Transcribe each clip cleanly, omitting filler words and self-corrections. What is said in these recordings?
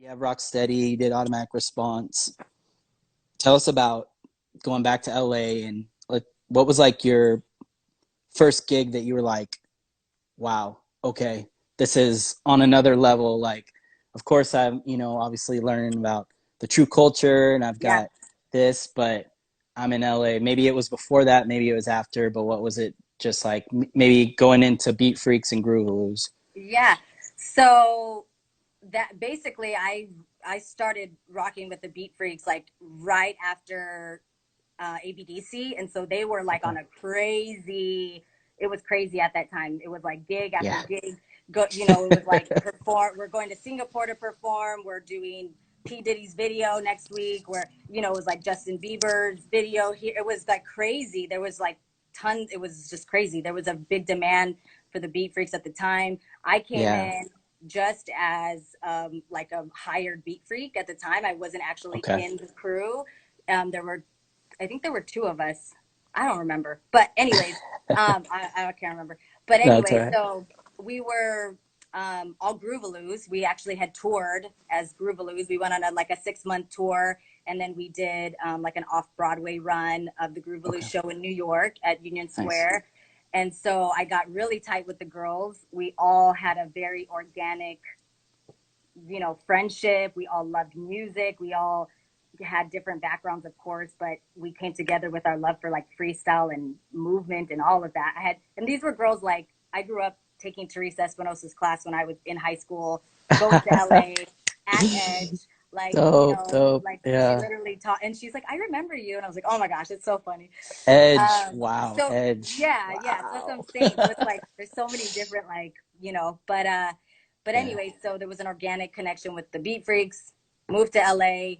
Yeah, Rocksteady, you did Automatic Response. Tell us about going back to LA and like what was like your first gig that you were like, wow, okay, this is on another level. Like, of course, I'm, obviously learning about the true culture and I've Yeah. got this, but I'm in LA. Maybe it was before that, maybe it was after, but what was it just like? Maybe going into Beat Freaks and Groovaloos. Yeah. So that basically I started rocking with the Beat Freaks like right after ABDC, and so they were like Okay. on a crazy. It was crazy at that time. It was like gig after Yeah. gig. It was like perform. We're going to Singapore to perform. We're doing P Diddy's video next week. Where it was like Justin Bieber's video here. It was like crazy. There was like tons. It was just crazy. There was a big demand for the Beat Freaks at the time. I came Yeah. in just as like a hired Beat Freak at the time. I wasn't actually Okay. in the crew. There were I think there were two of us. I don't remember. But anyways, I can't remember. But That's all anyway, right. so we were all Groovaloos. We actually had toured as Groovaloos. We went on like a 6-month tour, and then we did like an off-Broadway run of the Groovaloo Okay. show in New York at Union Nice. Square. And so I got really tight with the girls. We all had a very organic, friendship. We all loved music. We all had different backgrounds, of course, but we came together with our love for like freestyle and movement and all of that. And these were girls like I grew up taking Teresa Espinosa's class when I was in high school, going to LA at Edge. Like, Dope, dope. like she Yeah. literally taught, and she's like, I remember you. And I was like, oh my gosh, it's so funny. Edge. Wow. So Edge. yeah, so that's what I'm Wow. saying. So it's like there's so many different like but Yeah. anyway, so there was an organic connection with the Beat Freaks. Moved to LA,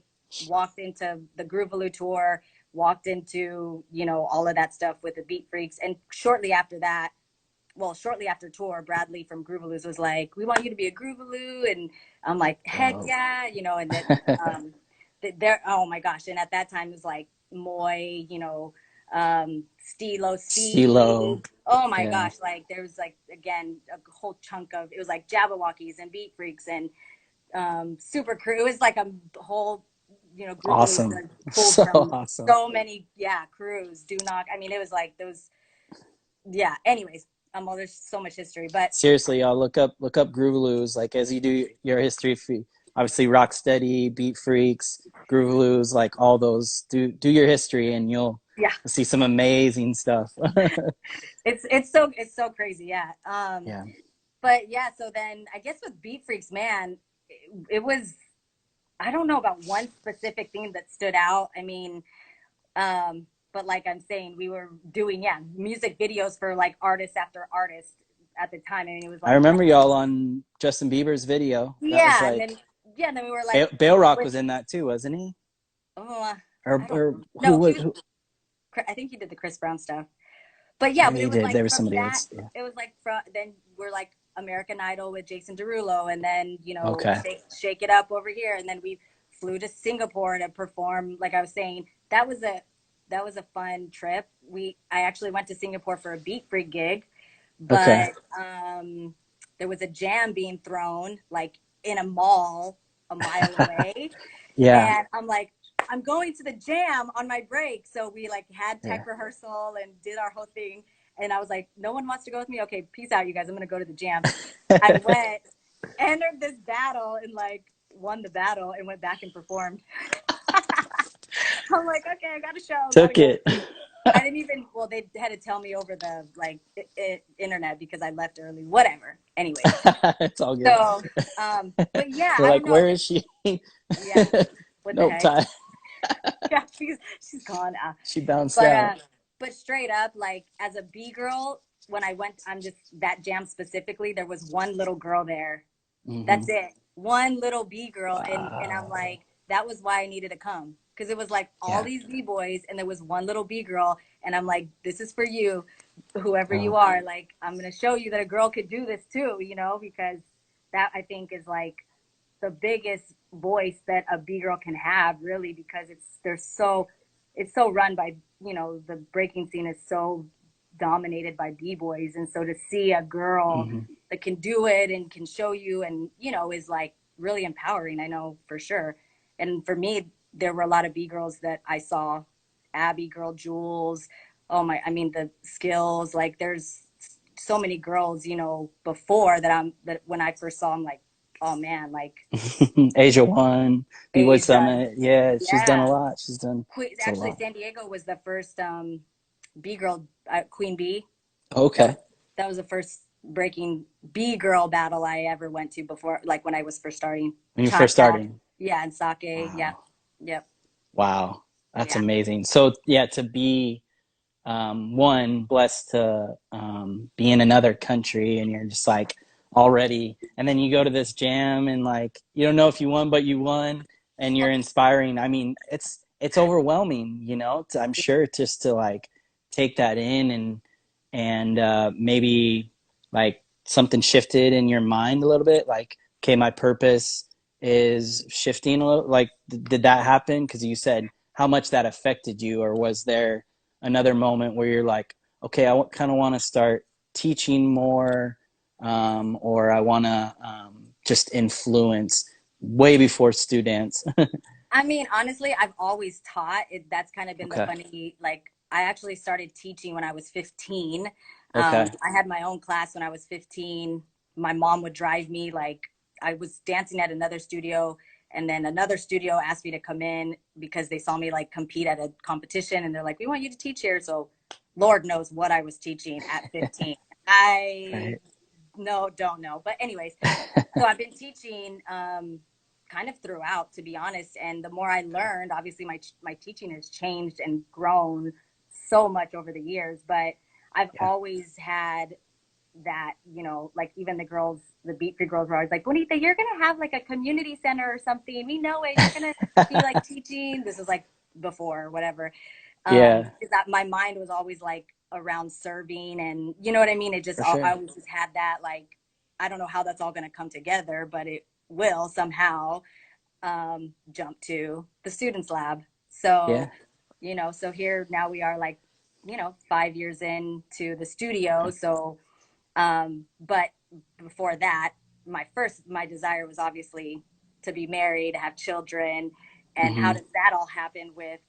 walked into the Groovaloo tour, walked into all of that stuff with the Beat Freaks, and shortly after that, well, shortly after tour, Bradley from Groovaloos was like, "We want you to be a Groovaloo," and I'm like, "Heck Dope. yeah!" And then there, oh my gosh, and at that time it was like Moy, Stilo CeeLo. C. Oh my Yeah. gosh, like there was like again a whole chunk of it was like Jabberwockies and Beat Freaks and Super Crew. It was like a whole Groovaloos Awesome. that pulled So from awesome. so many crews. Do not. I mean, it was like those. Yeah. Anyways, well, there's so much history, but Seriously, y'all look up Groovaloos. Like as you do your history feed, obviously Rocksteady, Beat Freaks, Groovaloos, like all those. Do your history, and you'll yeah, see some amazing stuff. it's so crazy. Yeah. Yeah. But yeah. So then I guess with Beat Freaks, man, it was. I don't know about one specific thing that stood out. I mean, but like I'm saying, we were doing music videos for like artist after artist at the time. I mean, it was I like remember y'all on Justin Bieber's video. That was yeah, and then like we were like Bale Rock with was in that too, wasn't he? oh Or I don't or who no he was was who? I think he did the Chris Brown stuff. But yeah, Maybe it he was did. like There was from somebody that else. Yeah. it was like from then we're like American Idol with Jason Derulo, and then Okay. shake it up over here, and then we flew to Singapore to perform. Like I was saying, that was a fun trip. I actually went to Singapore for a Beat Freak gig, Okay. but there was a jam being thrown like in a mall a mile away, Yeah. and I'm like, I'm going to the jam on my break. So we like had tech Yeah. rehearsal and did our whole thing. And I was like, no one wants to go with me. Okay, peace out, you guys. I'm gonna go to the jam. I went, entered this battle, and like won the battle, and went back and performed. I'm like, okay, I got a show, gotta Took go. it. I didn't even. Well, they had to tell me over the like internet because I left early. Whatever. Anyways, It's all good. so but yeah, They're I don't like, know. where is she? Yeah, what the Nope, heck? Ty. Yeah, she's gone. She bounced But out. but straight up, like as a B girl, when I went on just that jam specifically, there was one little girl there. Hmm. That's it. One little B girl, and I'm Wow. like, that was why I needed to come because it was like all Yeah. these B boys, and there was one little B girl, and I'm like, this is for you, whoever you Oh. are. Like I'm gonna show you that a girl could do this too, because that I think is like the biggest voice that a B girl can have, really, because it's so run by the breaking scene is so dominated by B boys, and so to see a girl Hmm. that can do it and can show you and is like really empowering, I know for sure. And for me, there were a lot of B girls that I saw, Abby girl, Jules. Oh my, I mean the skills, like there's so many girls, you know, before that when I first saw them, like, oh man, like Asia One, B-Boy Asia, Summit. Yeah, she's done a yeah. lot. She's done it's a Actually, lot. San Diego was the first B girl, Queen B. That was Okay. that was the first breaking B girl battle I ever went to before, like when I was first starting. When you Cha first Cha, starting. yeah, and sake, yeah, Wow. yep, Wow. That's yeah. amazing. So yeah, to be one blessed to be in another country and you're just like already and then you go to this jam and like you don't know if you won but you won and you're inspiring. I mean it's overwhelming, you know, I'm sure just to like take that in and maybe like something shifted in your mind a little bit, like okay, my purpose is shifting a little, like did that happen because you said how much that affected you, or was there another moment where you're like, okay, I kind of want to start teaching more, or I want to just influence way before StuDance. I mean, honestly, I've always taught. That's kind of been the Okay. funny. Like, I actually started teaching when I was 15. Okay. I had my own class when I was 15. My mom would drive me. Like, I was dancing at another studio, and then another studio asked me to come in because they saw me like compete at a competition, and they're like, "We want you to teach here." So, Lord knows what I was teaching at 15. I Right. no, don't know. But anyways, so I've been teaching kind of throughout, to be honest. And the more I learned, obviously my teaching has changed and grown so much over the years. But I've Yeah. always had that, you know, like even the girls, the Beat Free girls were always like, Bonita, you're gonna have like a community center or something. We know it. You're gonna be like teaching. This is like before, whatever. Yeah. Because that my mind was always like around serving, and you know what I mean. It just For I sure. always just had that, like, I don't know how that's all going to come together, but it will somehow. Jump to the students lab. Yeah. So you know, so here now we are, like, you know, 5 years into the studio. Okay. So but before that, my desire was obviously to be married, have children. And how Mm-hmm. does that all happen with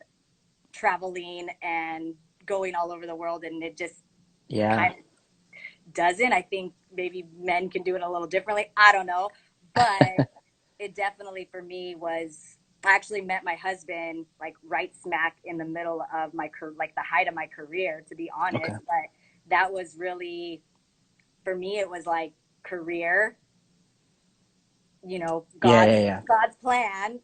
traveling and going all over the world? And it just Yeah. kind of doesn't. I think maybe men can do it a little differently. I don't know. But it definitely for me was, I actually met my husband like right smack in the middle of my career, like the height of my career, to be Okay. honest. But that was really, for me, it was like career, you know, Yeah. God's Yeah. Yeah. Of God's plan.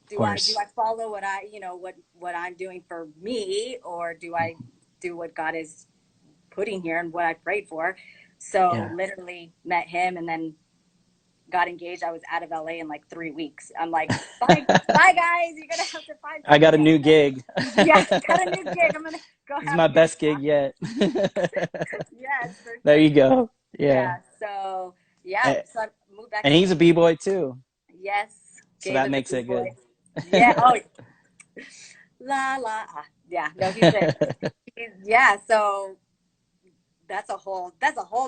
Do course. I follow what I, you know, what I'm doing for me, or do I do what God is putting here and what I prayed for? So Yeah. literally met him and then got engaged. I was out of LA in like 3 weeks. I'm like, bye, bye guys. You're gonna have to find I got a something new else. gig. Yeah, got a new gig. I'm gonna go This is have my a good best gig yet. time. Yes, for There sure. you go. Yeah. Yeah. So yeah, And so I moved back and to he's a Phoenix. b-boy too. Yes, So Gabe that is a makes big it boy. good. Yeah. Oh, la la. Yeah. No, yeah. So that's a whole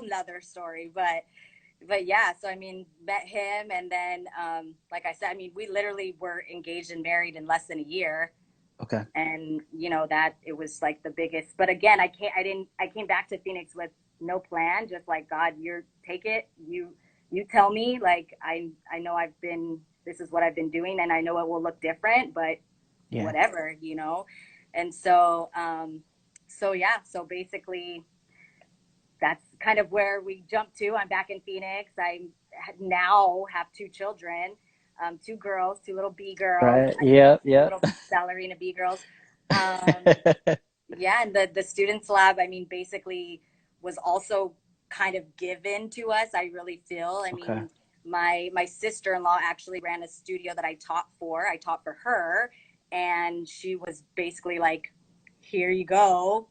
nother story. But yeah, so I mean, met him, and then like I said, I mean, we literally were engaged and married in less than a year. Okay. And you know that it was like the biggest. But again, I came back to Phoenix with no plan, just like, God, you're take it, you tell me, like, I know this is what I've been doing, and I know it will look different, but Yeah. whatever, you know. And so so yeah, so basically that's kind of where we jumped to. I'm back in Phoenix. I now have two children, two girls, two little B girls, Right. Yep. Yep. little ballerina B girls. Yeah, and the students lab, I mean, basically was also kind of given to us. I really feel. I Okay. mean, my sister-in-law actually ran a studio that I taught for. I taught for her, and she was basically like, "Here you go,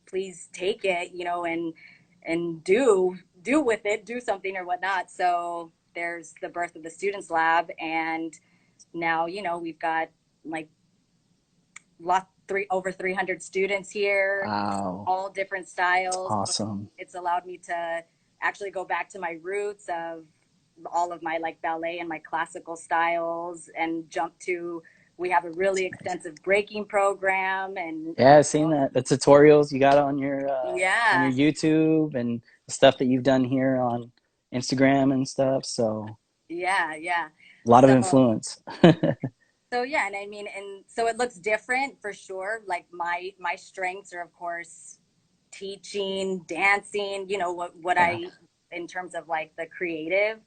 please take it, you know, and do with it, do something or whatnot." So there's the birth of the students lab, and now, you know, we've got like over 300 students here, Wow. all different styles. So Awesome. it's allowed me to actually go back to my roots of all of my like ballet and my classical styles, and jump to, we have a really extensive breaking program. And Yeah, I've seen that. The tutorials you got on your yeah, YouTube and the stuff that you've done here on Instagram and stuff. So yeah. a lot of So influence. so yeah, and I mean, and so it looks different for sure. Like my strengths are of course teaching, dancing, you know, what Yeah. I, in terms of like the creative.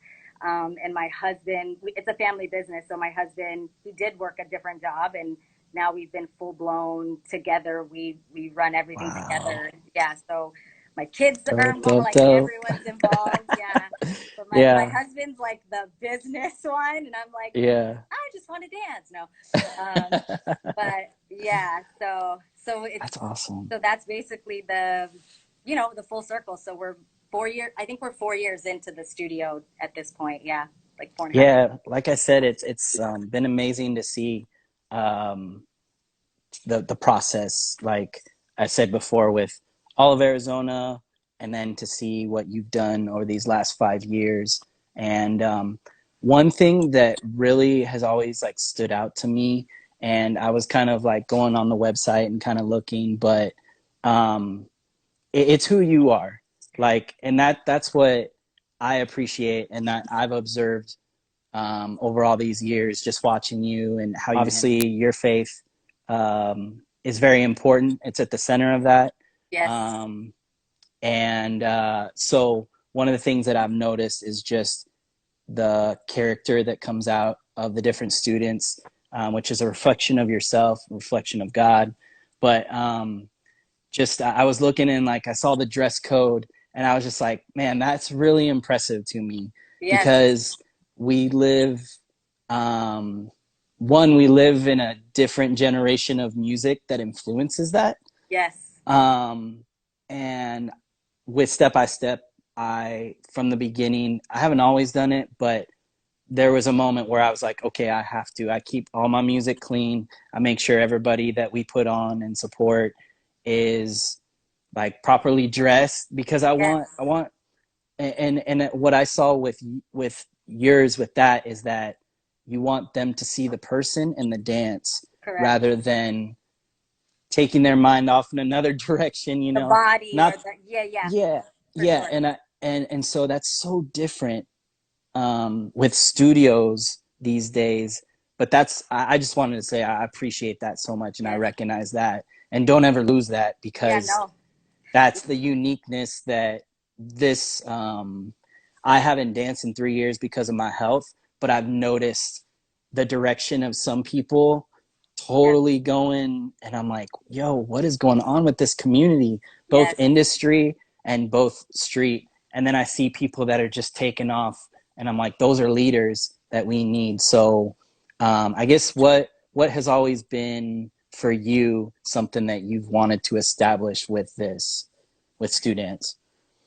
And my husband, it's a family business. So my husband, he did work a different job, and now we've been full blown together. We run everything Wow. together. Yeah. So my kids are Dope, involved, dope, like dope. everyone's involved. Yeah. But my Yeah. husband's like the business one, and I'm like, Yeah. I just want to dance. No. Um, but yeah, so it's, That's awesome. so that's basically the, you know, the full circle. So we're 4 years, I think we're 4 years into the studio at this point. Yeah, like 4.5 years. Yeah, like I said, it's been amazing to see um, the process. Like I said before, with all of Arizona, and then to see what you've done over these last 5 years. And one thing that really has always like stood out to me, and I was kind of like going on the website and kind of looking, but um, it's who you are, like, and that's what I appreciate and that I've observed over all these years, just watching you and how you obviously your faith is very important. It's at the center of that. Yes. Um, and so one of the things that I've noticed is just the character that comes out of the different students, which is a reflection of yourself, a reflection of God. But just I was looking and like I saw the dress code and I was just like, man, that's really impressive to me Yes. because we live um we live in a different generation of music that influences that. Yes. Um and with Step by Step, I from the beginning, I haven't always done it, but there was a moment where I was like, okay, I have to. I keep all my music clean. I make sure everybody that we put on and support is like properly dressed because Yes. I want and what I saw with yours with that is that you want them to see the person and the dance Correct. rather than taking their mind off in another direction, you The know. body or Not the, yeah, yeah, for yeah, sure. and so that's so different with studios these days. But I just wanted to say I appreciate that so much, and I Yes. recognize that, and don't ever lose that Yeah, because no. that's the uniqueness that this. I haven't danced in 3 years because of my health, but I've noticed the direction of some people Yes. totally going, and I'm like, yo, what is going on with this community, both Yes. industry and both street? And then I see people that are just taking off, and I'm like, those are leaders that we need. So I guess what has always been for you something that you've wanted to establish with this with StuDance?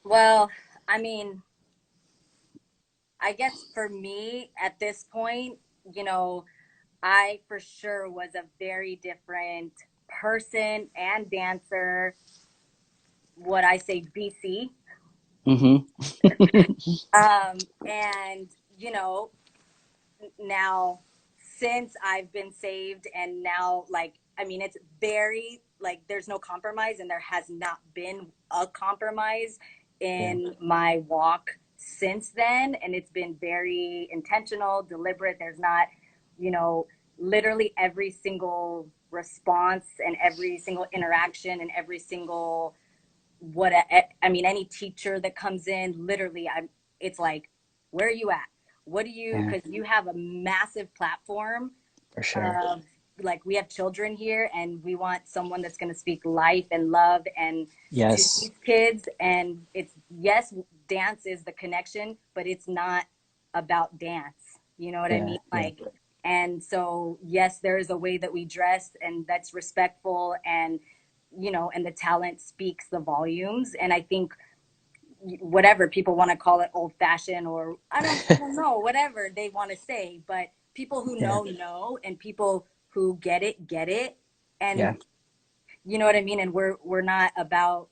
Well, I mean, I guess for me at this point, you know, I for sure was a very different person and dancer. What I say, BC. Mm-hmm. And you know, now since I've been saved, and now, like, I mean, it's very like there's no compromise, and there has not been a compromise Yeah. in my walk since then. And it's been very intentional, deliberate. There's not, you know, literally every single response and every single interaction and every single, what I mean, any teacher that comes in, literally, it's like, where are you at? What do you, Yeah, because you have a massive platform for sure. of, like, we have children here, and we want someone that's going to speak life and love and to Yes. these kids. And it's, yes, dance is the connection, but it's not about dance. You know what I Yeah. mean? Yeah. Like, and so, yes, there is a way that we dress, and that's respectful, and, you know, and the talent speaks the volumes. And I think whatever people want to call it, old fashioned, or I don't know, whatever they want to say, but people who Yeah. know, and people who get it. Yeah. And you know what I mean? And we're not about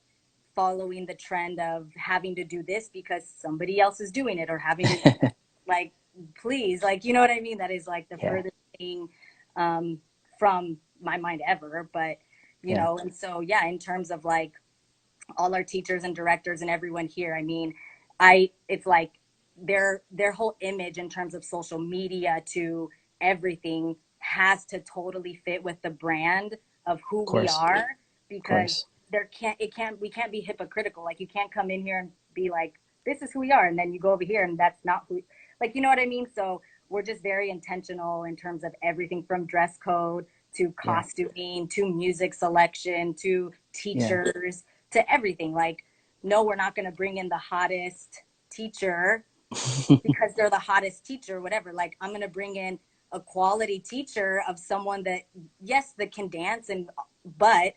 following the trend of having to do this because somebody else is doing it, or having to like, please, like, you know what I mean? That is like the Yeah. furthest thing um, from my mind ever. But, you Yeah. know, and so, yeah, in terms of like all our teachers and directors and everyone here, I mean, it's like their whole image in terms of social media to everything has to totally fit with the brand of who Of we course. are, Of because course. we can't be hypocritical. Like, you can't come in here and be like, this is who we are, and then you go over here and that's not who, like, you know what I mean? So we're just very intentional in terms of everything from dress code to Yeah. costuming to music selection to Yeah. teachers to everything. Like, no, we're not going to bring in the hottest teacher because they're the hottest teacher, whatever. Like, I'm going to bring in a quality teacher of someone that, yes, that can dance, and but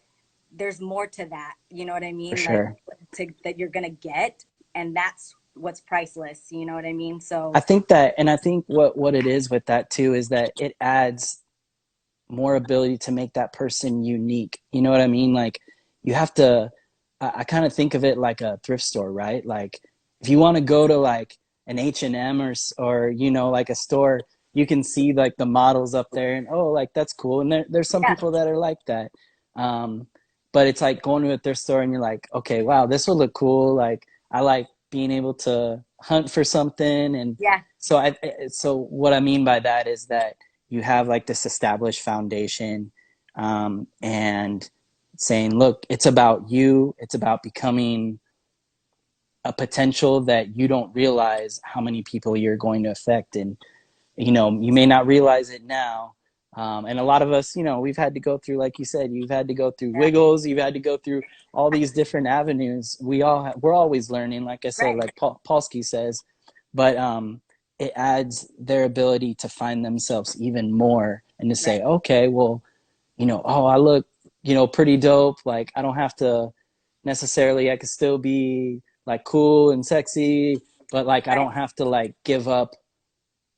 there's more to that. You know what I For mean? Like, sure. that you're going to get, and that's what's priceless. You know what I mean? I So think that, and I think what it is with that too is that it adds more ability to make that person unique. You know what I mean? Like, you have to, I kind of think of it like a thrift store, right? Like, if you want to go to like an H&M or, you know, like a store, you can see like the models up there and, oh, like that's cool. And there's some yeah, people that are like that. Um, but it's like going to a thrift store and you're like, okay, wow, this will look cool. Like, I like being able to hunt for something. And yeah, so what I mean by that is that you have like this established foundation, and saying, look, it's about you. It's about becoming a potential that you don't realize how many people you're going to affect. And, you know, you may not realize it now. And a lot of us, you know, we've had to go through, like you said, you've had to go through yeah, Wiggles, you've had to go through all these different avenues. We're always learning, like I said, right, like Polsky says, but it adds their ability to find themselves even more and to say, right, okay, well, you know, oh, I look, you know, pretty dope. Like, I don't have to necessarily, I could still be like cool and sexy, but like, I right, don't have to like give up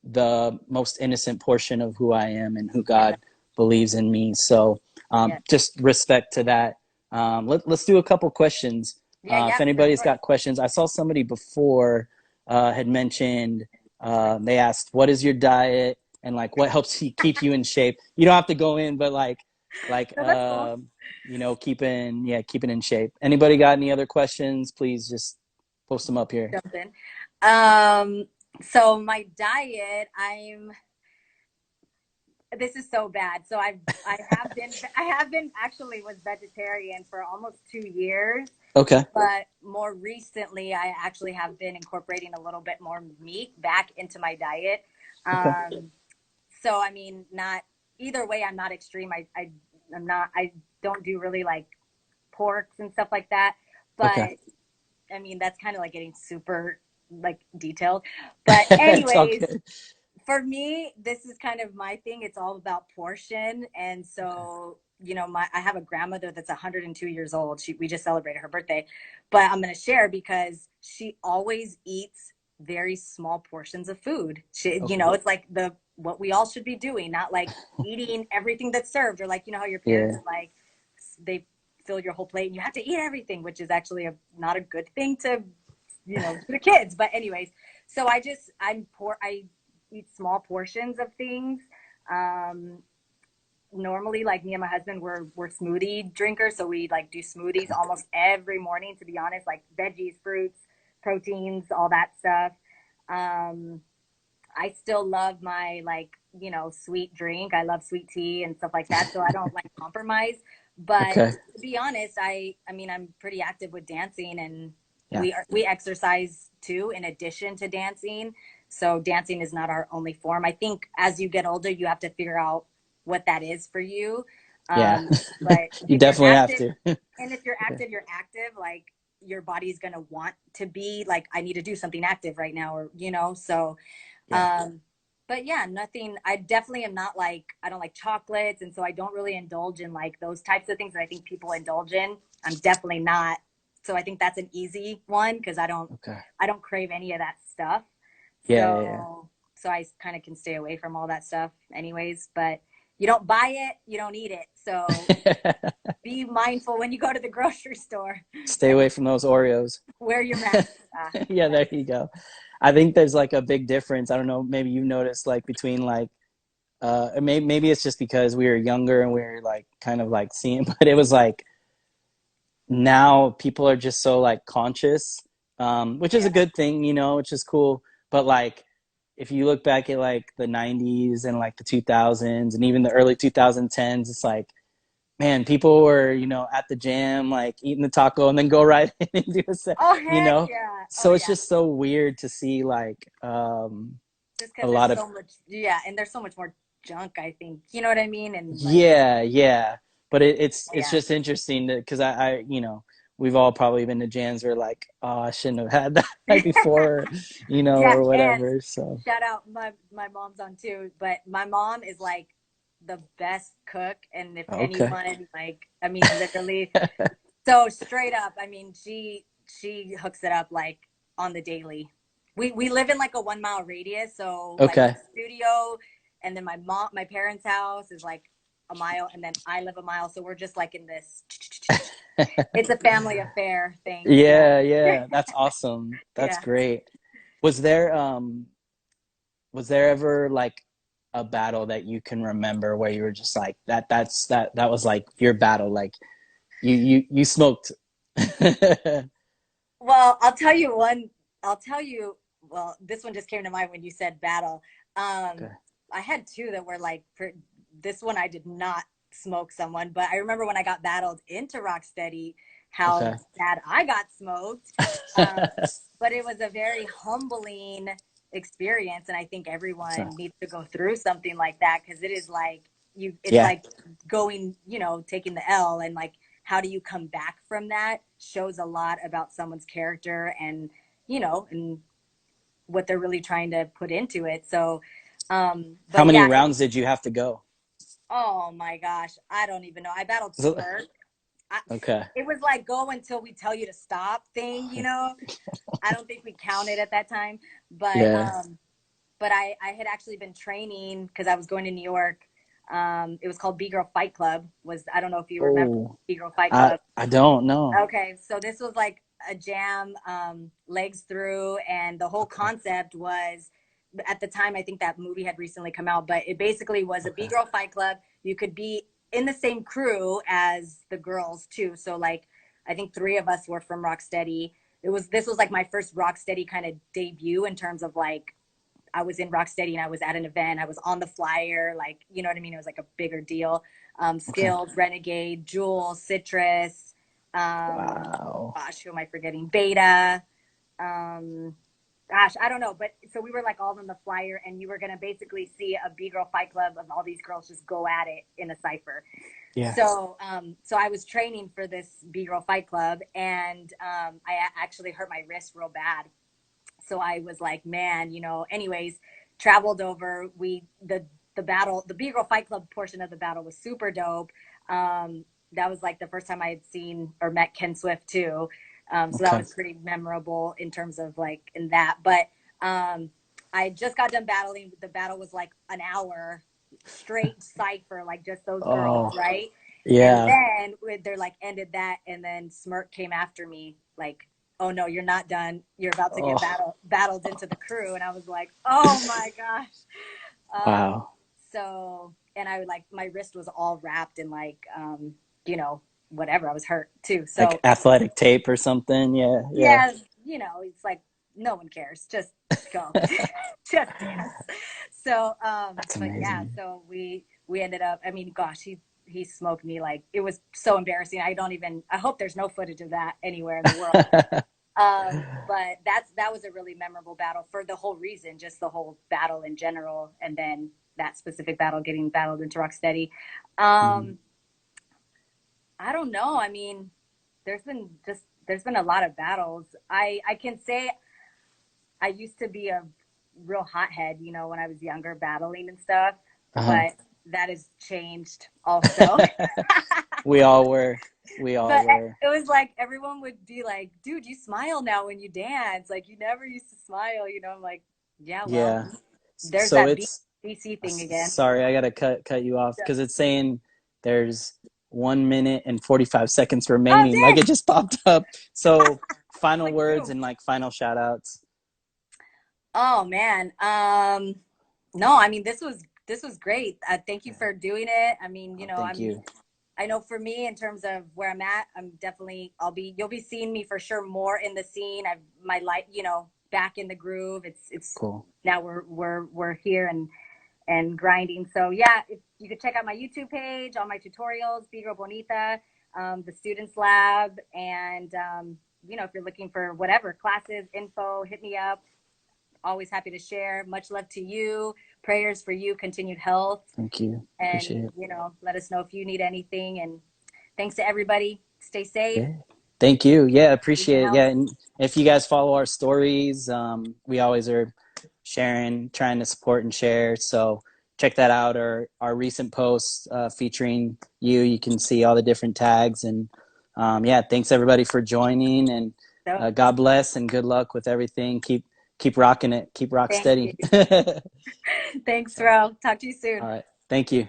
the most innocent portion of who I am and who yeah, God believes in me. So yeah, just respect to that. Let's do a couple questions. yeah, If yeah, for anybody's sure. got questions, I saw somebody before had mentioned, they asked, what is your diet and like what helps you keep you in shape? You don't have to go in, but like So that's cool. you know, keeping in shape. Anybody got any other questions? Please just post them up here. Jump in. Um, so my diet, this is so bad. So I have been actually was vegetarian for almost 2 years, Okay. but more recently I actually have been incorporating a little bit more meat back into my diet. Okay. So I mean, not either way, I'm not extreme. I don't do really like porks and stuff like that. Okay. But I mean, that's kind of like getting super like detailed. But It's all anyways, good. for me, this is kind of my thing. It's all about portion. And Okay. so, you know, I have a grandmother that's 102 years old. We just celebrated her birthday, but I'm going to share because she always eats very small portions of food. You Okay. know, it's like what we all should be doing, not like eating everything that's served, or like, you know, how your parents Yeah. are like, they fill your whole plate and you have to eat everything, which is actually not a good thing to, you know, to the kids. But anyways, so I eat small portions of things. Um, Normally, like, me and my husband, we're smoothie drinkers, so we like do smoothies Okay. almost every morning. To be honest, like veggies, fruits, proteins, all that stuff. Um, I still love my, like, you know, sweet drink. I love sweet tea and stuff like that, so I don't like compromise. But Okay. to be honest, I mean, I'm pretty active with dancing, and Yeah. we exercise too in addition to dancing. So dancing is not our only form. I think as you get older, you have to figure out what that is for you. Yeah. But You if you're definitely have active, to. and if you're Yeah. active, you're active. Like, your body's gonna want to be like, I need to do something active right now, or you know. So Yeah. um, but yeah, nothing. I definitely am not like, I don't like chocolates, and so I don't really indulge in like those types of things that I think people indulge in. I'm definitely not. So I think that's an easy one because Okay. I don't crave any of that stuff. Yeah. Yeah. Yeah. So I kind of can stay away from all that stuff, anyways. But you don't buy it, you don't eat it. So be mindful when you go to the grocery store Stay and away from those Oreos. wear your mask. Yeah, there you go. I think there's like a big difference. I don't know, maybe you noticed like between like maybe it's just because we were younger and we were like kind of like seeing, but it was like now people are just so like conscious, which is a Yeah. good thing, you know, which is cool. But like if you look back at like the 90s and like the 2000s and even the early 2010s, it's like, man, people were, you know, at the gym, like eating the taco and then go right in and do a set, Oh you heck know? yeah. Oh So it's yeah. just so weird to see like Just a because there's lot of, so much, yeah, and there's so much more junk, I think. You know what I mean? And like, yeah, yeah. But it's yeah. just interesting to, because you know, we've all probably been to jams where like, oh, I shouldn't have had that before, you know, Yeah, or and whatever. So, shout out my mom's on too, but my mom is like the best cook, and if okay. anyone like, I mean, literally, so straight up, I mean, she hooks it up like on the daily. We live in like a 1 mile radius, so like the Okay. studio, and then my parents' house is like a mile, and then I live a mile, so we're just like in this. It's a family affair thing. So Yeah, yeah. That's awesome. That's yeah. great. Was there was there ever like a battle that you can remember where you were just like that was like your battle, like you smoked. Well, I'll tell you one. I'll tell you. Well, this one just came to mind when you said battle. Okay. I had two that were like for this one. I did not smoke someone, but I remember when I got battled into Rocksteady, how Okay. bad I got smoked. Um, but it was a very humbling experience, and I think So, everyone needs to go through something like that because it is like you. It's yeah. like going, taking the L and like how do you come back from that shows a lot about someone's character and and what they're really trying to put into it. So How but many yeah, rounds did you have to go? oh my gosh, I don't even know. I battled Smirk. I, Okay. it was like go until we tell you to stop thing. I don't think we counted at that time, but Yeah. I had actually been training because I was going to New York. It was called Bgirl Fight Club. I don't know if you remember Oh, Bgirl Fight I Club. I don't know. Okay, so this was like a jam, legs through, and the whole Okay. concept was at the time, I think that movie had recently come out, but it basically was a B Okay. girl fight club. You could be in the same crew as the girls too. So like I think three of us were from Rocksteady. This was like my first Rocksteady kind of debut in terms of like I was in Rocksteady and I was at an event. I was on the flyer, like you know what I mean. It was like a bigger deal. Okay. Skilled, Renegade, Jewel, Citrus. Wow. Gosh, who am I forgetting? Beta. Um, gosh, I don't know. But so we were like all on the flyer, and you were gonna basically see a B girl fight club of all these girls just go at it in a cipher. Yeah. So I was training for this B girl fight club, and I actually hurt my wrist real bad. So I was like, man, anyways, traveled over. The battle, the B girl fight club portion of the battle was super dope. That was like the first time I had seen or met Ken Swift too. So that Okay. was pretty memorable in terms of like in that. But I just got done battling. The battle was like an hour straight cipher, like just those girls, Oh, right? And yeah. then they're like ended that, and then Smirk came after me, like, oh no, you're not done. You're about to get Oh, battled into the crew, and I was like, oh my gosh. Um, wow. so and I like my wrist was all wrapped in like you know whatever. I was hurt too. Like So athletic tape or something. Yeah, yeah. yeah, it's like no one cares. Just go, just dance. So, That's but yeah, amazing. so we ended up. I mean, gosh, he smoked me like it was so embarrassing. I don't even. I hope there's no footage of that anywhere in the world. But that was a really memorable battle for the whole reason, just the whole battle in general, and then that specific battle getting battled into Rocksteady. Mhm. Um, I don't know. I mean, there's been a lot of battles. I can say I used to be a real hothead, when I was younger, battling and stuff, Uh-huh. but that has changed also. We all were. We all But were. it was like everyone would be like, dude, you smile now when you dance. Like you never used to smile. I'm like, yeah, well, Yeah. there's So that beat. it's DC thing again. Sorry, I gotta cut you off because it's saying there's 1 minute and 45 seconds Oh, remaining. Like dang! it just popped up. So final Like words you. and like final shout outs. Oh man. No, I mean this was great. Thank you Yeah. for doing it. I mean, Oh, thank you. I know for me in terms of where I'm at, you'll be seeing me for sure more in the scene. I've my life, back in the groove. It's Cool. now we're here and grinding. So yeah, if you could check out my YouTube page, all my tutorials, Bgirl Bonita, the Students Lab, and if you're looking for whatever classes, info, hit me up. Always happy to share. Much love to you. Prayers for you, continued health, Thank you. and Appreciate it. let us know if you need anything. And thanks to everybody. Stay safe. Yeah. Thank you. Yeah, Everything appreciate it. Yeah, else. and if you guys follow our stories, we always are sharing, trying to support and share. So check that out. Our recent posts featuring you. You can see all the different tags. And yeah, thanks everybody for joining. And So God bless and good luck with everything. Keep rocking it. Keep rock thank you. steady. All Thanks, Ro. Talk to you soon. right. Thank you.